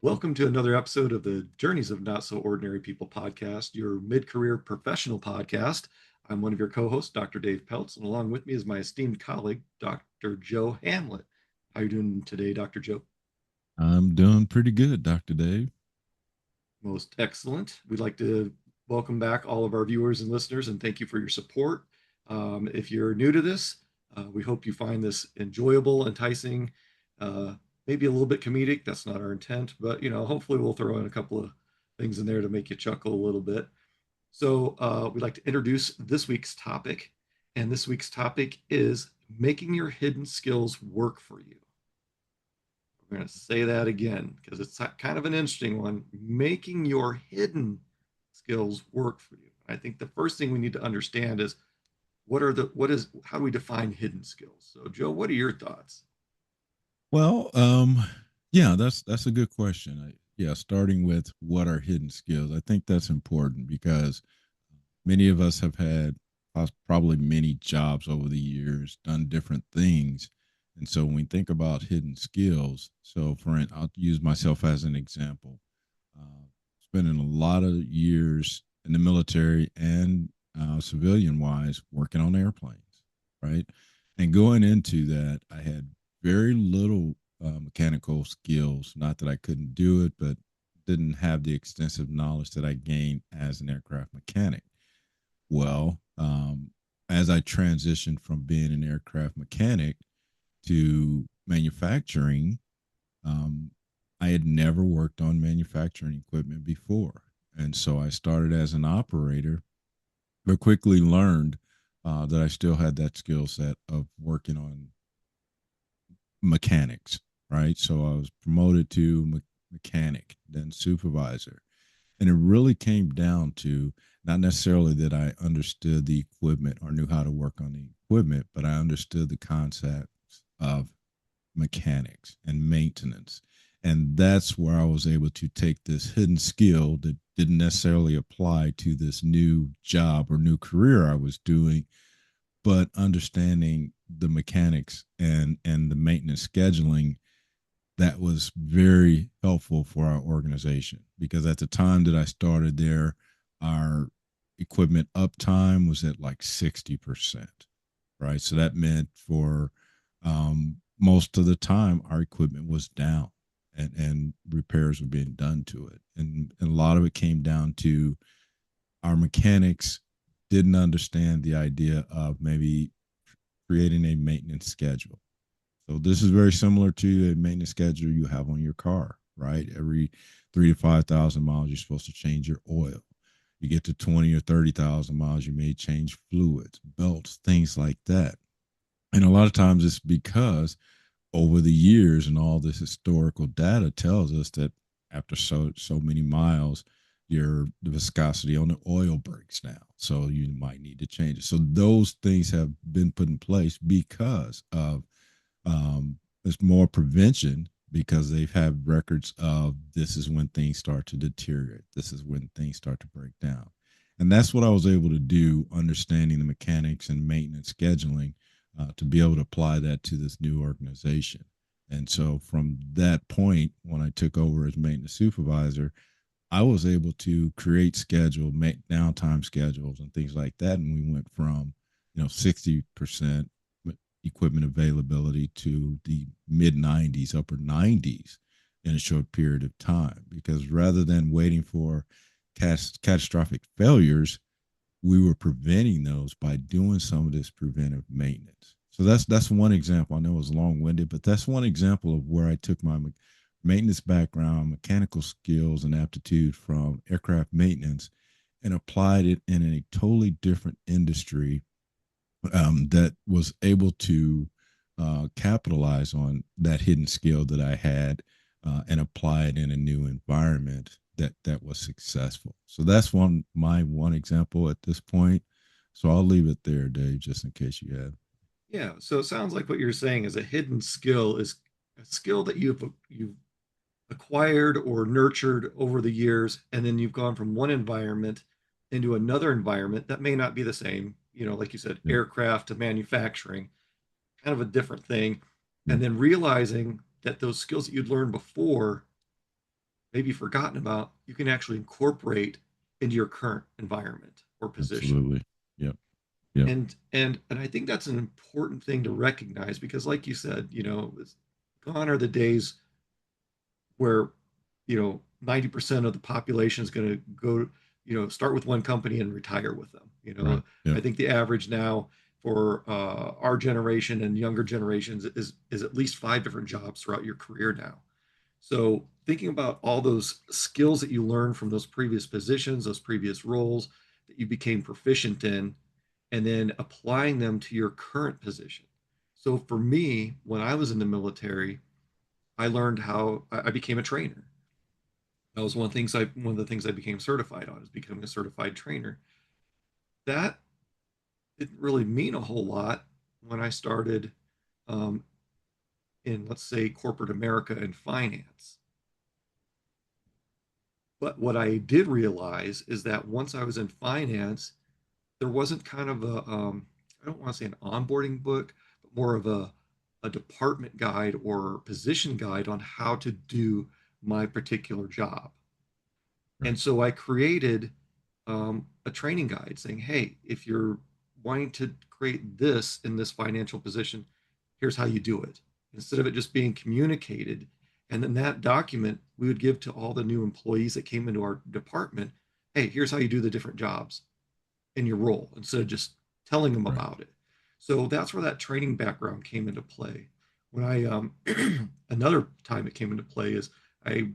Welcome to another episode of the Journeys of Not So Ordinary People podcast, your mid career professional podcast. I'm one of your co hosts, Dr. Dave Peltz, and along with me is my esteemed colleague, Dr. Joe Hamlett. How are you doing today, Dr. Joe? I'm doing pretty good, Dr. Dave. Most excellent. We'd like to welcome back all of our viewers and listeners and thank you for your support. If you're new to this, we hope you find this enjoyable, enticing, uh, maybe a little bit comedic. That's not our intent, but hopefully we'll throw in a couple of things in there to make you chuckle a little bit. So we'd like to introduce this week's topic, and this week's topic is making your hidden skills work for you. We're going to say that again because it's kind of an interesting one. Making your hidden skills work for you. I think the first thing we need to understand is how do we define hidden skills? So, Joe, what are your thoughts? Well, yeah, that's a good question. Yeah, starting with what are hidden skills, I think that's important because many of us have had probably many jobs over the years, done different things, and so when we think about hidden skills, I'll use myself as an example. Spending a lot of years in the military and civilian wise working on airplanes, right? And going into that, I had very little mechanical skills. Not that I couldn't do it, but didn't have the extensive knowledge that I gained as an aircraft mechanic. Well, as I transitioned from being an aircraft mechanic to manufacturing, um, I had never worked on manufacturing equipment before. And so I started as an operator, but quickly learned that I still had that skill set of working on mechanics, right? So I was promoted to mechanic, then supervisor. And it really came down to not necessarily that I understood the equipment or knew how to work on the equipment, but I understood the concepts of mechanics and maintenance. And that's where I was able to take this hidden skill that didn't necessarily apply to this new job or new career I was doing, but understanding the mechanics and the maintenance scheduling, that was very helpful for our organization because at the time that I started there, our equipment uptime was at like 60%, right? So that meant for most of the time, our equipment was down and repairs were being done to it. And a lot of it came down to our mechanics didn't understand the idea of maybe creating a maintenance schedule. So this is very similar to a maintenance schedule you have on your car, right? Every 3 to 5,000 miles, you're supposed to change your oil. You get to 20 or 30,000 miles, you may change fluids, belts, things like that. And a lot of times it's because over the years and all this historical data tells us that after so many miles, the viscosity on the oil breaks down. So you might need to change it. So those things have been put in place because of it's more prevention because they've had records of this is when things start to deteriorate. This is when things start to break down. And that's what I was able to do, understanding the mechanics and maintenance scheduling to be able to apply that to this new organization. And so from that point, when I took over as maintenance supervisor, I was able to create schedule, make downtime schedules and things like that. And we went from, 60% equipment availability to the mid 90s, upper 90s in a short period of time. Because rather than waiting for catastrophic failures, we were preventing those by doing some of this preventive maintenance. So that's one example. I know it was long winded, but that's one example of where I took my maintenance background, mechanical skills, and aptitude from aircraft maintenance and applied it in a totally different industry that was able to capitalize on that hidden skill that I had and apply it in a new environment that was successful. So that's one example at this point. So I'll leave it there, Dave, just in case you have. Yeah, so it sounds like what you're saying is a hidden skill is a skill that you've acquired or nurtured over the years, and then you've gone from one environment into another environment that may not be the same. Like you said, Yeah, aircraft to manufacturing, kind of a different thing, yeah, and then realizing that those skills that you'd learned before maybe forgotten about, you can actually incorporate into your current environment or position. Absolutely. Yep. Yep. And I think that's an important thing to recognize because, like you said, gone are the days where 90% of the population is going to go, start with one company and retire with them. Right. I Yep. think the average now for our generation and younger generations is at least 5 different jobs throughout your career now. So thinking about all those skills that you learned from those previous positions, those previous roles that you became proficient in, and then applying them to your current position. So for me, when I was in the military, I learned how I became a trainer. That was one of the things I became certified on, is becoming a certified trainer. That didn't really mean a whole lot when I started um, in, let's say, corporate America and finance. But what I did realize is that once I was in finance, there wasn't kind of I don't want to say an onboarding book, but more of a department guide or position guide on how to do my particular job. And Right. so I created a training guide saying, hey, if you're wanting to create this in this financial position, here's how you do it. Instead of it just being communicated. And then that document we would give to all the new employees that came into our department. Hey, here's how you do the different jobs in your role instead of just telling them Right. about it. So that's where that training background came into play. When I another time it came into play is I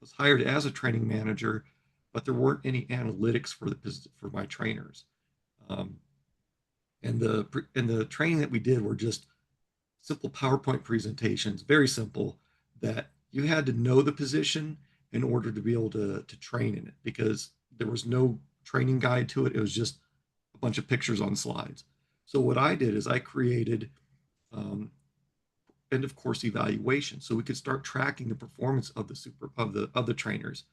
was hired as a training manager, but there weren't any analytics for my trainers. Um, and the training that we did were just simple PowerPoint presentations, very simple, that you had to know the position in order to be able to train in it because there was no training guide to it. It was just a bunch of pictures on slides. So what I did is I created um, end of course evaluation so we could start tracking the performance of the trainers,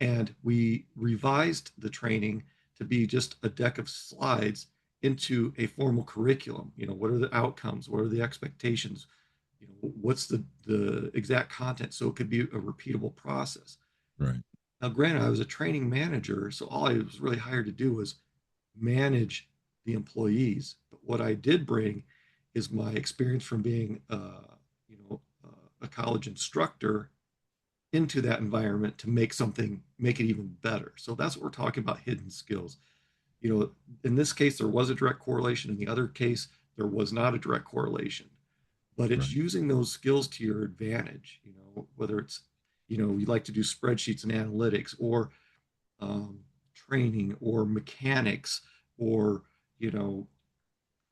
and we revised the training to be just a deck of slides into a formal curriculum. What are the outcomes, what are the expectations, what's the exact content, so it could be a repeatable process. Right. Now granted, I was a training manager, so all I was really hired to do was manage the employees. But what I did bring is my experience from being, a college instructor into that environment to make it even better. So that's what we're talking about, hidden skills. In this case, there was a direct correlation. In the other case, there was not a direct correlation. But it's Right. using those skills to your advantage. Whether it's, you like to do spreadsheets and analytics, or um, training, or mechanics, or you know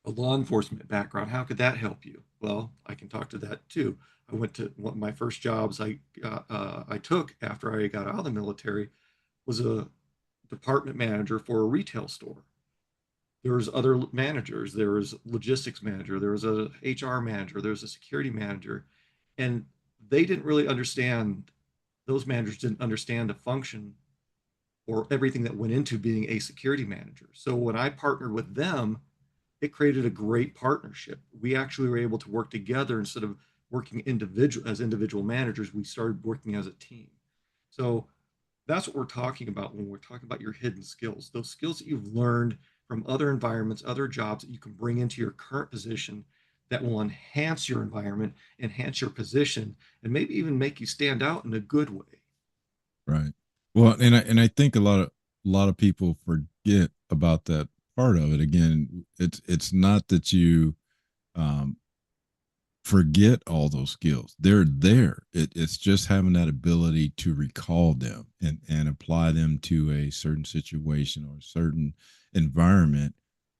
a law enforcement background. How could that help you? Well, I can talk to that too. I went to one of my first jobs I took after I got out of the military was a department manager for a retail store. There was other managers. There was logistics manager. There was a HR manager. There was a security manager, and they didn't really understand. Those managers didn't understand the function or everything that went into being a security manager. So when I partnered with them, it created a great partnership. We actually were able to work together instead of working individual managers. We started working as a team. So that's what we're talking about when we're talking about your hidden skills. Those skills that you've learned from other environments, other jobs that you can bring into your current position that will enhance your environment, enhance your position, and maybe even make you stand out in a good way. Right. Well, and I think a lot of people forget about that part of it. Again, it's not that you um forget all those skills. They're there. It's just having that ability to recall them and apply them to a certain situation or a certain environment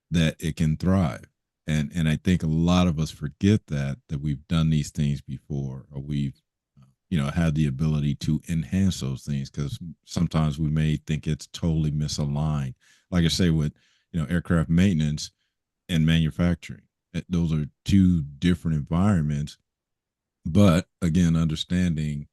that it can thrive. And I think a lot of us forget that we've done these things before, or we've had the ability to enhance those things, because sometimes we may think it's totally misaligned. Like I say, with aircraft maintenance and manufacturing, those are two different environments, but again, understanding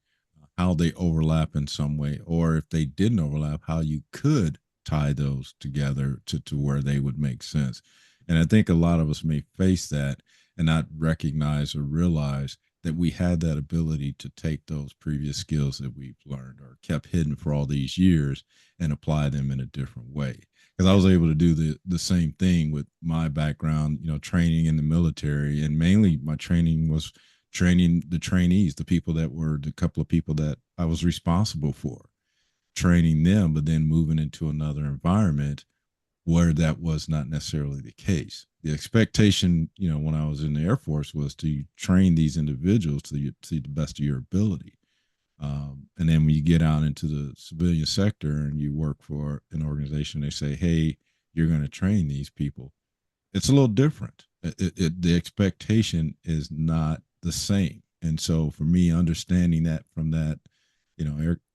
how they overlap in some way, or if they didn't overlap, how you could tie those together to where they would make sense. And I think a lot of us may face that and not recognize or realize that we had that ability to take those previous skills that we've learned or kept hidden for all these years and apply them in a different way. Because I was able to do the same thing with my background, training in the military, and mainly my training was training the trainees, the people that were the couple of people that I was responsible for, training them, but then moving into another environment where that was not necessarily the case. The expectation, when I was in the Air Force was to train these individuals to the best of your ability. And then when you get out into the civilian sector and you work for an organization, they say, hey, you're going to train these people. It's a little different. The expectation is not the same. And so for me, understanding that from that,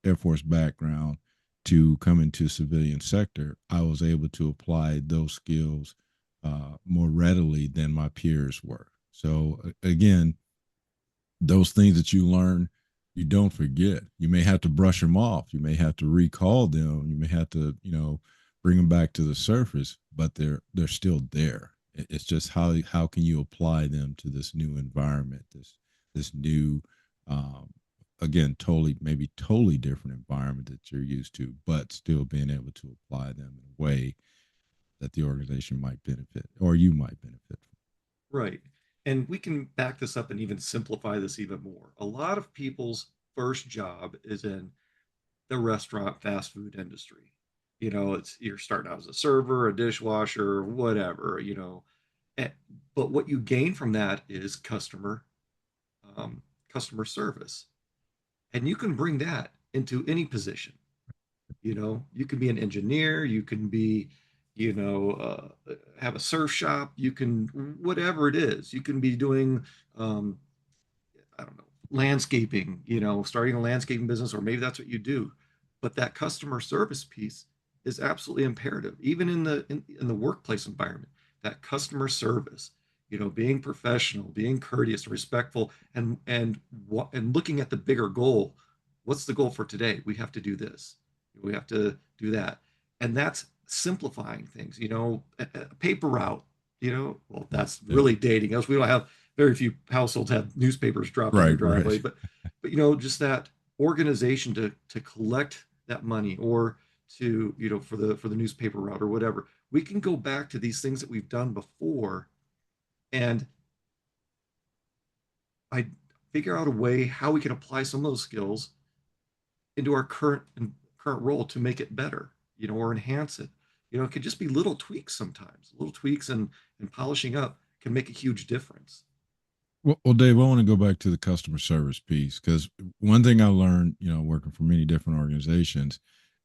Air Force background to come into civilian sector, I was able to apply those skills more readily than my peers were. So again, those things that you learn, you don't forget. You may have to brush them off. You may have to recall them. You may have to, bring them back to the surface, but they're still there. It's just how can you apply them to this new environment, this new, um, again, totally different environment that you're used to, but still being able to apply them in a way that the organization might benefit or you might benefit from. Right. And we can back this up and even simplify this even more. A lot of people's first job is in the restaurant fast food industry. It's you're starting out as a server, a dishwasher, whatever. Eh, But what you gain from that is customer service. And you can bring that into any position. You can be an engineer, you can be, have a surf shop, you can, whatever it is, you can be doing, um, I don't know, landscaping, starting a landscaping business, or maybe that's what you do. But that customer service piece is absolutely imperative, even in the workplace environment. That customer service, being professional, being courteous, respectful, and looking at the bigger goal. What's the goal for today? We have to do this. We have to do that, and that's simplifying things. A paper route. Well, that's Yeah. really dating us. We don't have very few households have newspapers dropped in their Right, driveway, right. but just that organization to collect that money, or to for the newspaper route or whatever. We can go back to these things that we've done before, and I figure out a way how we can apply some of those skills into our current role to make it better, or enhance it. It could just be little tweaks sometimes. Little tweaks and polishing up can make a huge difference. Well, Dave, I want to go back to the customer service piece because one thing I learned, working for many different organizations,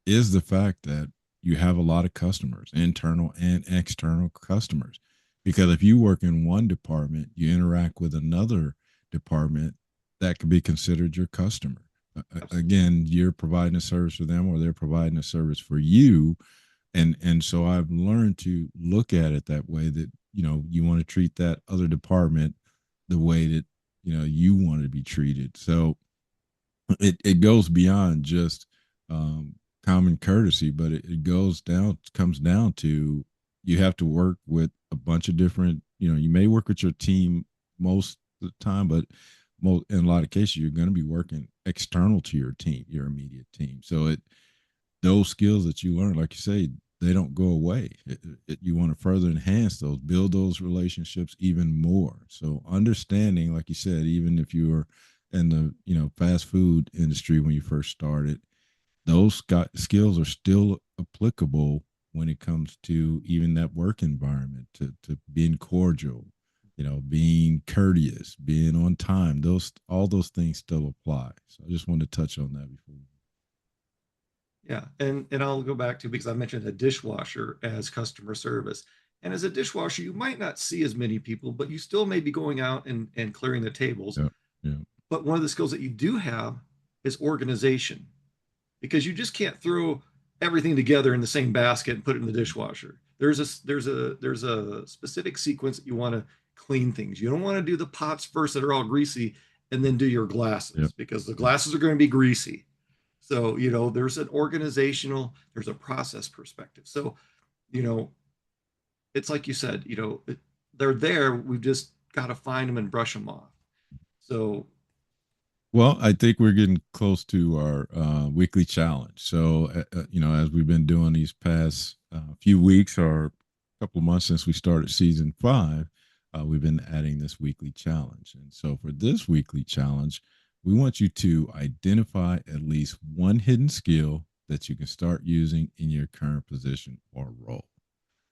is the fact that you have a lot of customers, internal and external customers. Because if you work in one department, you interact with another department that could be considered your customer. Absolutely. Again, you're providing a service for them or they're providing a service for you. And so I've learned to look at it that way, that you want to treat that other department the way that you want to be treated. So it goes beyond just common courtesy, but it comes down to you have to work with a bunch of different. You may work with your team most of the time, but in a lot of cases you're going to be working external to your team, your immediate team. So those skills that you learn, like you say, they don't go away. You want to further enhance those, build those relationships even more. So understanding, like you said, even if you were in the fast food industry when you first started, those skills are still applicable when it comes to even that work environment, to being cordial, being courteous, being on time. Those all those things still apply. So I just wanted to touch on that before. Yeah, and I'll go back to, because I mentioned a dishwasher as customer service. And as a dishwasher, you might not see as many people, but you still may be going out and clearing the tables. Yeah, yeah, But one of the skills that you do have is organization, because you just can't throw everything together in the same basket and put it in the dishwasher. There's a specific sequence that you want to clean things. You don't want to do the pots first that are all greasy and then do your yeah, glasses, because the yeah. glasses are going to be greasy. So, there's a process perspective. So, you know, it's like you said, they're there. We've just got to find them and brush them off. So Well, I think we're getting close to our weekly challenge. So, as we've been doing these past few weeks or couple of months since we started season 5, we've been adding this weekly challenge. And so, for this weekly challenge, we want you to identify at least one hidden skill that you can start using in your current position or role.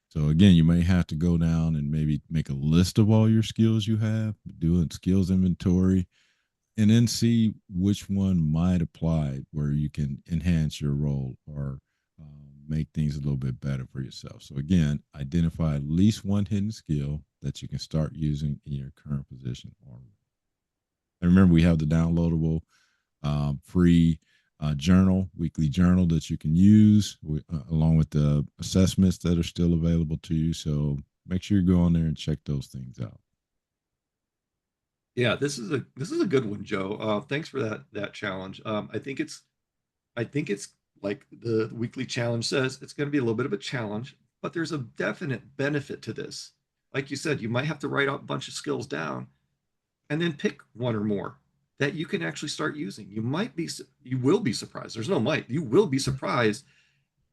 So again, you may have to go down and maybe make a list of all your skills you have, do a skills inventory, and then see which one might apply where you can enhance your role or make things a little bit better for yourself. So again, identify at least one hidden skill that you can start using in your current position. Or and remember, we have the downloadable free journal, weekly journal that you can use along with the assessments that are still available to you. So make sure you go on there and check those things out. yeah, this is a good one, Joe. Thanks for that challenge. I think it's like the weekly challenge says, it's going to be a little bit of a challenge, but there's a definite benefit to this. Like you said, you might have to write out a bunch of skills down and then pick one or more that you can actually start using. You will be surprised. There's no might. You will be surprised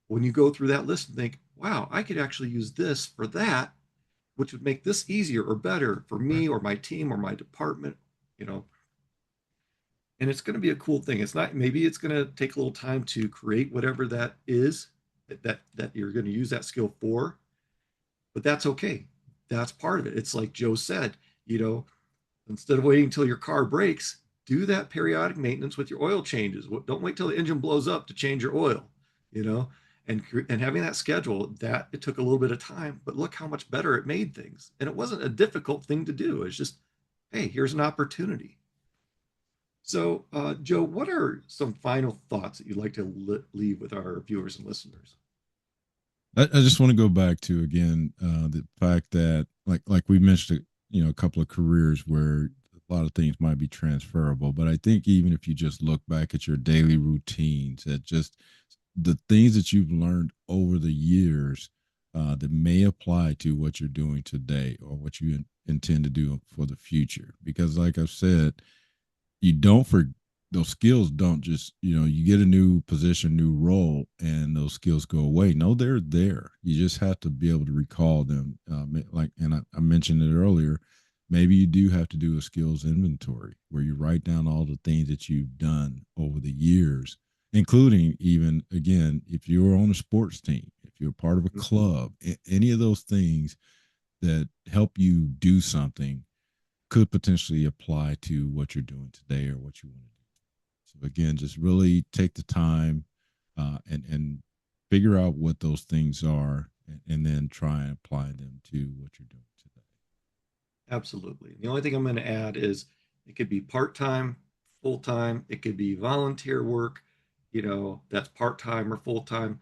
when you go through that list and think, wow, I could actually use this for that, which would make this easier or better for me or my team or my department, you know. And it's going to be a cool thing. It's not, maybe it's going to take a little time to create whatever that is that you're going to use that skill for, but that's okay. That's part of it. It's like Joe said, you know, instead of waiting until your car breaks, do that periodic maintenance with your oil changes. Don't wait till the engine blows up to change your oil, you know, and having that schedule, that it took a little bit of time, but look how much better it made things. And it wasn't a difficult thing to do. It's just, hey, here's an opportunity. So, Joe, what are some final thoughts that you'd like to leave with our viewers and listeners? I just want to go back to again the fact that like we mentioned, a couple of careers where a lot of things might be transferable. But I think even if you just look back at your daily routines, at just the things that you've learned over the years that may apply to what you're doing today or what you intend to do for the future. Because, like I've said, you don't for those skills don't just you get a new position, new role, and those skills go away. No, they're there. You just have to be able to recall them. I mentioned it earlier. Maybe you do have to do a skills inventory where you write down all the things that you've done over the years, including even again if you're on a sports team, if you're part of a Mhm. club, any of those things that help you do something could potentially apply to what you're doing today or what you want to do. So again, just really take the time and figure out what those things are, and then try and apply them to what you're doing today. Absolutely. The only thing I'm going to add is it could be part time, full time. It could be volunteer work, that's part time or full time.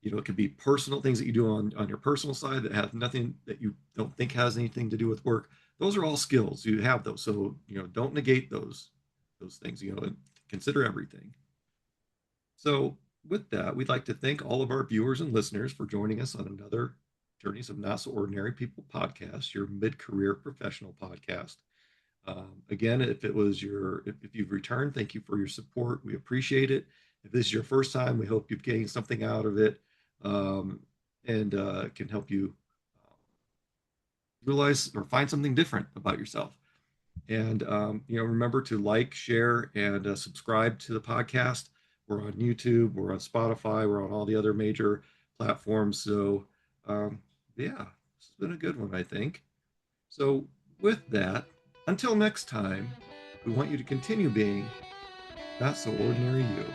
It could be personal things that you do on your personal side that have nothing that you don't think has anything to do with work. Those are all skills. You have those. So, don't negate those things, and consider everything. So, with that, we'd like to thank all of our viewers and listeners for joining us on another Journeys of Not So Ordinary People podcast, your mid career professional podcast. Again, if you've returned, thank you for your support. We appreciate it. If this is your first time, we hope you've gained something out of it, um, and can help you realize or find something different about yourself. And remember to like, share, and subscribe to the podcast. We're on YouTube, we're on Spotify, we're on all the other major platforms. So, um, yeah, it's been a good one, I think. So, with that, until next time, we want you to continue being not so ordinary you.